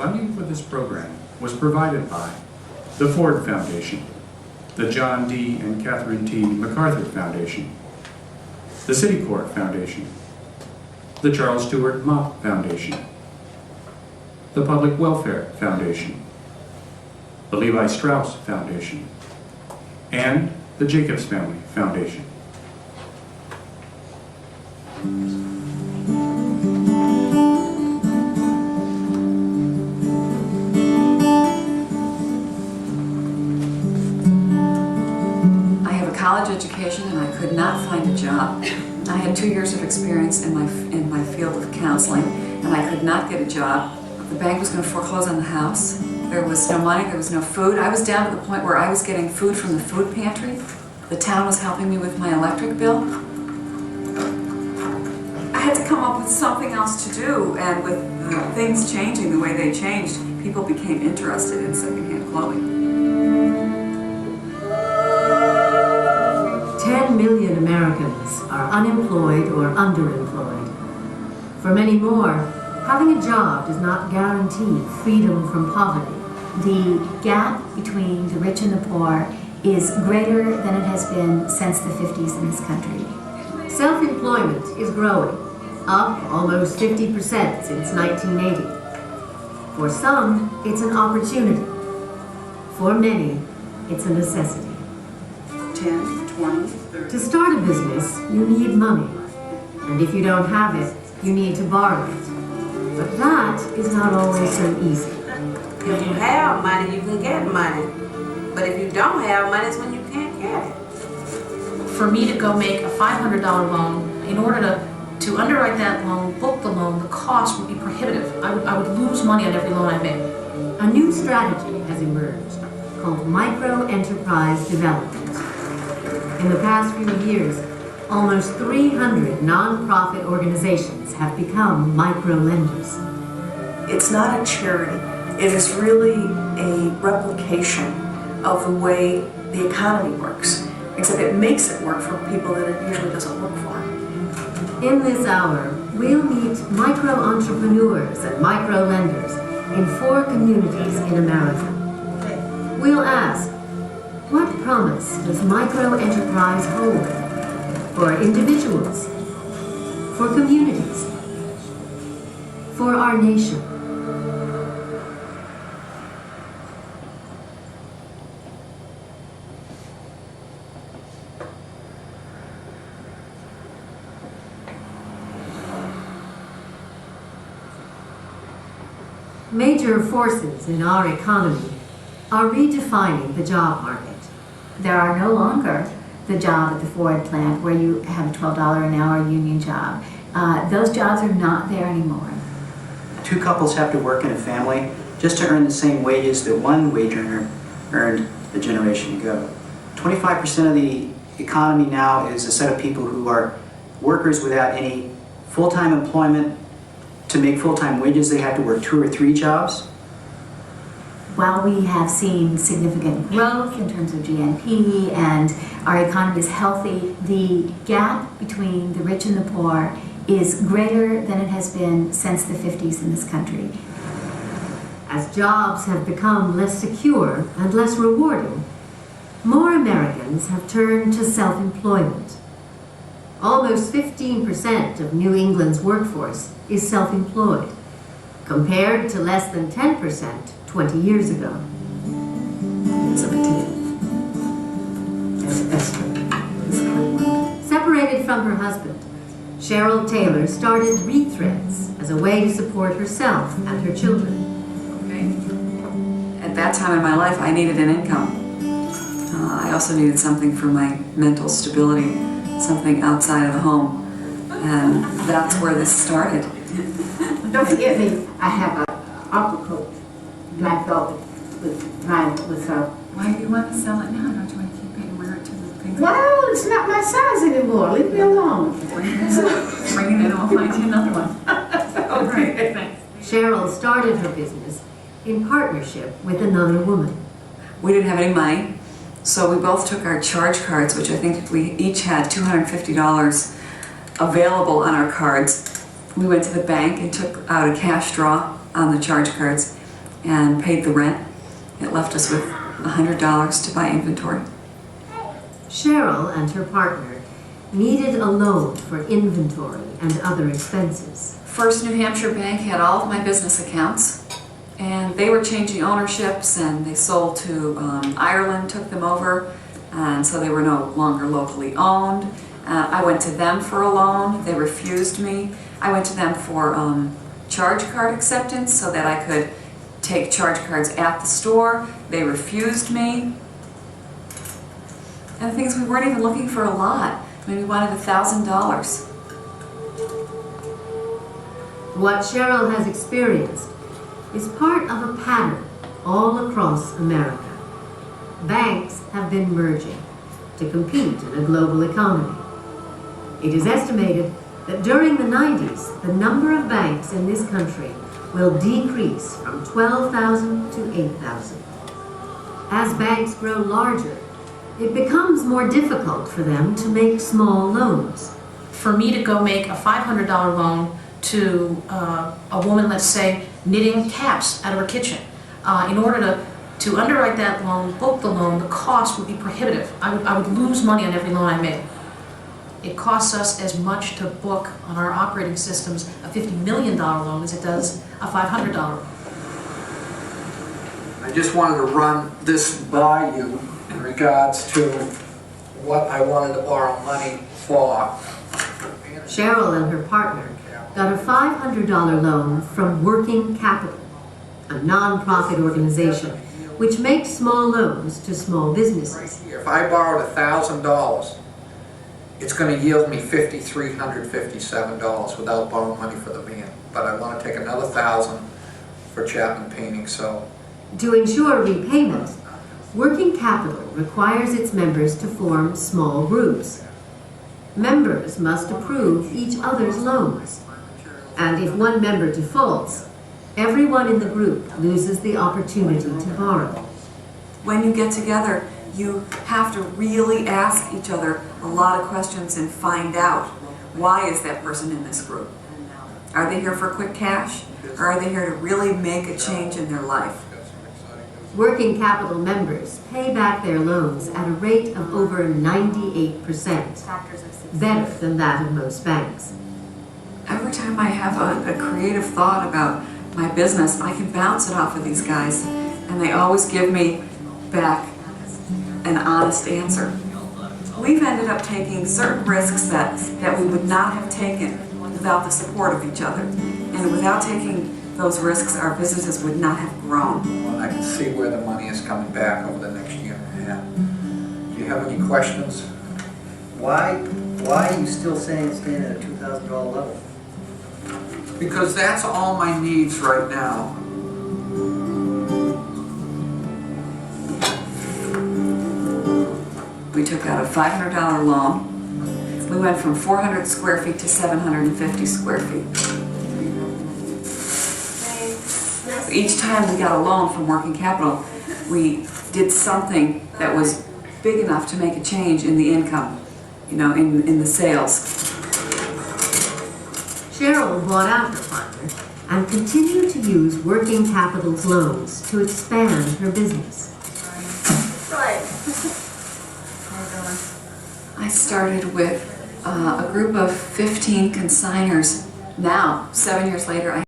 Funding for this program was provided by the Ford Foundation, the John D. and Catherine T. MacArthur Foundation, the City Court Foundation, the Charles Stewart Mott Foundation, the Public Welfare Foundation, the Levi Strauss Foundation, and the Jacobs Family Foundation. I have a college education and I could not find a job. I had 2 years of experience in my field of counseling and I could not get a job. The bank was going to foreclose on the house. There was no money, there was no food. I was down to the point where I was getting food from the food pantry. The town was helping me with my electric bill. I had to come up with something else to do, and with things changing the way they changed, people became interested in secondhand clothing. 10 million Americans are unemployed or underemployed. For many more, having a job does not guarantee freedom from poverty. The gap between the rich and the poor is greater than it has been since the 50s in this country. Self-employment is growing, up almost 50% since 1980. For some, it's an opportunity. For many, it's a necessity. 10, 20, 30. To start a business, you need money. And if you don't have it, you need to borrow it. But that is not always so easy. If you have money, you can get money. But if you don't have money, it's when you can't get it. For me to go make a $500 loan, in order to underwrite that loan, book the loan, the cost would be prohibitive. I would lose money on every loan I made. A new strategy has emerged called micro-enterprise development. In the past few years, almost 300 nonprofit organizations have become micro-lenders. It's not a charity. It is really a replication of the way the economy works, except it makes it work for people that it usually doesn't work for. In this hour, we'll meet micro-entrepreneurs and micro-lenders in 4 communities in America. We'll ask, what promise does micro-enterprise hold for individuals, for communities, for our nation? Major forces in our economy are redefining the job market. There are no longer the job at the Ford plant where you have a $12 an hour union job. Those jobs are not there anymore. 2 couples have to work in a family just to earn the same wages that one wage earner earned a generation ago. 25% of the economy now is a set of people who are workers without any full-time employment. To make full-time wages, they have to work 2 or 3 jobs. While we have seen significant growth in terms of GNP and our economy is healthy, the gap between the rich and the poor is greater than it has been since the 50s in this country. As jobs have become less secure and less rewarding, more Americans have turned to self-employment. Almost 15% of New England's workforce is self-employed, compared to less than 10% 20 years ago. Separated from her husband, Cheryl Taylor started Rethreads as a way to support herself and her children. At that time in my life, I needed an income. I also needed something for my mental stability, something outside of the home, and that's where this started. Don't forget me, I have an opera coat, black velvet, with Why do you want to sell it now? Don't you want to keep it and wear it to the things? well, it's not my size anymore, leave me alone. Bring it in and I'll find you another one. Okay, thanks. Cheryl started her business in partnership with another woman. We didn't have any money, so we both took our charge cards, which I think we each had $250 available on our cards. We went to the bank and took out a cash draw on the charge cards, and paid the rent. It left us with $100 to buy inventory. Cheryl and her partner needed a loan for inventory and other expenses. First New Hampshire Bank had all of my business accounts, and they were changing ownerships, and they sold to Ireland, took them over, and so they were no longer locally owned. I went to them for a loan. They refused me. I went to them for charge card acceptance so that I could take charge cards at the store. They refused me. And the thing is, we weren't even looking for a lot. I mean, we wanted $1,000. What Cheryl has experienced is part of a pattern all across America. Banks have been merging to compete in a global economy. It is estimated that during the 90s, the number of banks in this country will decrease from 12,000 to 8,000. As banks grow larger, it becomes more difficult for them to make small loans. For me to go make a $500 loan to a woman, let's say, knitting caps out of her kitchen, in order to underwrite that loan, book the loan, the cost would be prohibitive. I would lose money on every loan I made. It costs us as much to book on our operating systems a $50 million loan as it does a $500 loan. I just wanted to run this by you in regards to what I wanted to borrow money for. Cheryl and her partner got a $500 loan from Working Capital, a non-profit organization which makes small loans to small businesses. If I borrowed $1,000, it's going to yield me $5,357 without borrowing money for the van. But I want to take another $1,000 for Chapman Painting, so. To ensure repayment, Working Capital requires its members to form small groups. Members must approve each other's loans. And if one member defaults, everyone in the group loses the opportunity to borrow. When you get together, you have to really ask each other a lot of questions and find out, why is that person in this group? Are they here for quick cash, or are they here to really make a change in their life? Working Capital members pay back their loans at a rate of over 98%, better than that of most banks. Every time I have a creative thought about my business, I can bounce it off of these guys, and they always give me back an honest answer. We've ended up taking certain risks that we would not have taken without the support of each other. And without taking those risks, our businesses would not have grown. Well, I can see where the money is coming back over the next year and a half. Do you have any questions? Why are you still saying it's staying at a $2,000 level? Because that's all my needs right now. We took out a $500 loan. We went from 400 square feet to 750 square feet. Each time we got a loan from Working Capital, we did something that was big enough to make a change in the income, in the sales. Cheryl bought out her partner and continued to use Working Capital's loans to expand her business. I started with a group of 15 consigners. Now, 7 years later,